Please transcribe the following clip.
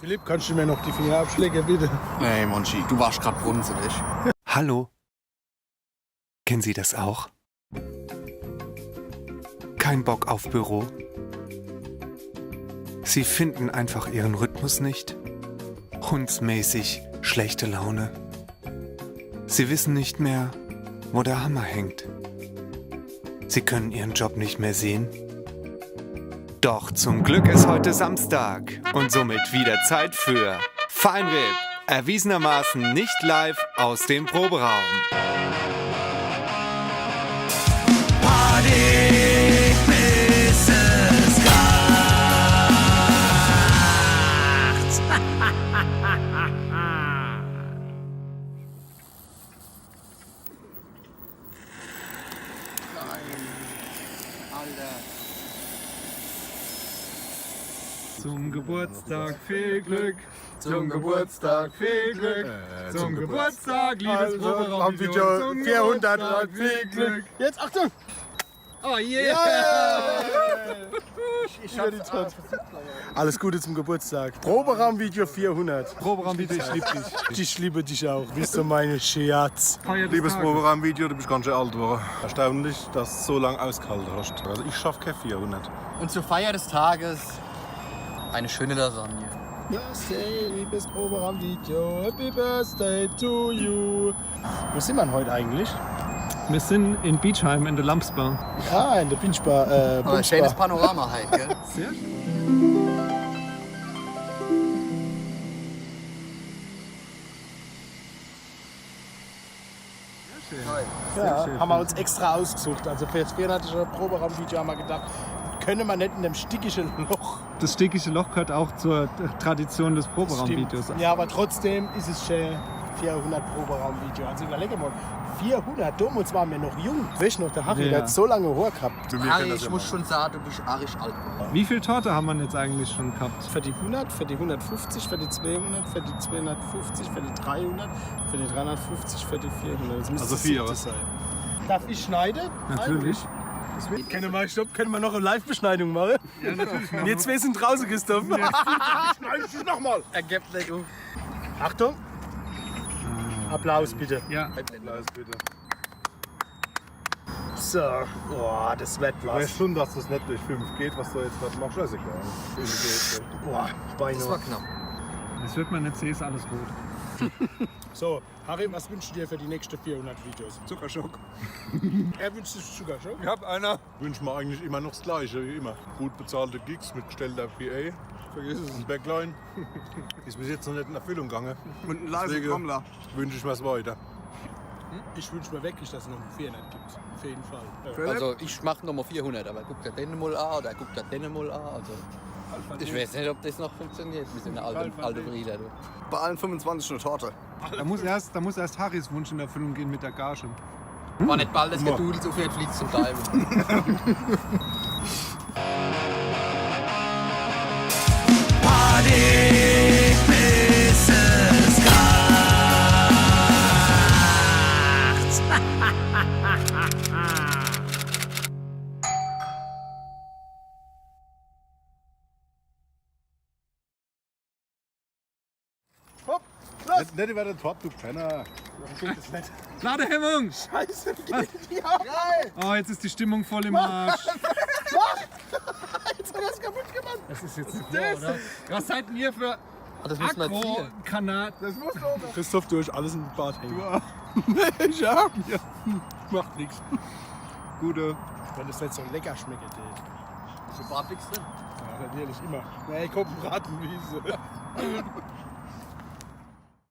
Philipp, kannst du mir noch die Finger abschlägen, bitte? Nee, Monchi, du warst grad brunzelig. Hallo? Kennen Sie das auch? Kein Bock auf Büro? Sie finden einfach Ihren Rhythmus nicht? Hundsmäßig schlechte Laune? Sie wissen nicht mehr, wo der Hammer hängt? Sie können Ihren Job nicht mehr sehen? Doch zum Glück ist heute Samstag und somit wieder Zeit für Feinripp, erwiesenermaßen nicht live aus dem Proberaum. Party, bis es kracht. Zum Geburtstag viel Glück, zum Geburtstag viel Glück, zum Geburtstag, liebes Proberaum-Video, zum 400 Geburtstag viel Glück. Jetzt, Achtung! Oh yeah! Ich höre die Tat. Alles Gute zum Geburtstag. Proberaum-Video 400. Proberaum-Video, ich lieb dich. Ich liebe dich auch. Bist du meine Schatz. Liebes Proberaum-Video, du bist ganz schön alt geworden. Erstaunlich, dass du so lange ausgehalten hast. Also ich schaffe keine 400. Und zur Feier des Tages eine schöne Lasagne. Birthday, liebes Proberaum-Video. Happy Birthday to you. Wo sind wir denn heute eigentlich? Wir sind in Beachheim in der Lamsbar. Ah, in der Pinchbar. Aber ein schönes Panorama halt, gell? Sehr Ja, haben wir uns extra ausgesucht. Also für das 400. Proberaum-Video haben wir gedacht, können wir nicht in dem stickigen Loch. Das stickige Loch gehört auch zur Tradition des Proberaum-Videos. Ja, aber trotzdem ist es schon 400 Proberaum-Video. Also überlege mal, 400, damals waren wir noch jung. Weißt du noch, der Harry, Ja. der hat so lange Haar gehabt. Harry, ich muss schon sagen, du bist arisch alt geworden. Wie viel Torte haben wir jetzt eigentlich schon gehabt? Für die 100, für die 150, für die 200, für die 250, für die 300, für die 350, für die 400. Das müsste Also das 4, siebte sein. Darf ich schneiden? Natürlich. Können wir noch eine Live-Beschneidung machen? Ja, natürlich. Wir zwei sind draußen, Christoph. Schneide ich nochmal. Er gibt nicht auf. Achtung. Applaus bitte. Ja. Applaus bitte. So, boah, das wird Ich weiß was. schon, dass das nicht durch 5 geht, was du jetzt gerade machst. Ist egal. Boah, Das Beine. war knapp. Das wird man nicht sehen, ist alles gut. So, Harry, was wünschst du dir für die nächsten 400 Videos? Zuckerschock. Er wünscht sich Zuckerschock. Ich hab einer. Wünscht mir eigentlich immer noch das Gleiche wie immer. Gut bezahlte Gigs mit gestellter PA. Vergiss es. Und Backline. Ist bis jetzt noch nicht in Erfüllung gegangen. Und ein leiser Deswegen Trommler. wünsche ich mir's weiter. Ich wünsche mir wirklich, dass es noch einen 400 gibt. Auf jeden Fall. Also ich mach nochmal 400, aber guckt er den mal an oder guckt er den mal an. Also, ich weiß nicht, ob das noch funktioniert mit den alten Brüder. Bei allen 25 eine Torte. Da muss erst Harrys Wunsch in Erfüllung gehen mit der Gage. War nicht bald das Gedudel, so viel fliegt zum Teil. Party, bis es kracht. Nicht über den Top, du Penner. Ladehemmung! Scheiße, Oh, jetzt ist die Stimmung voll im Arsch. jetzt hat er es kaputt gemacht. Das ist jetzt nicht wahr, oder? Was seid ihr für Das muss man ziehen. Agro-Kanal? Christoph, du hast alles im Bad hängen. Ich hab ja. Macht nichts. Gute. Wenn das nicht so lecker schmeckt. Ist ein Barfix drin? Ja, natürlich immer. Nee, komm, Bratenwiese.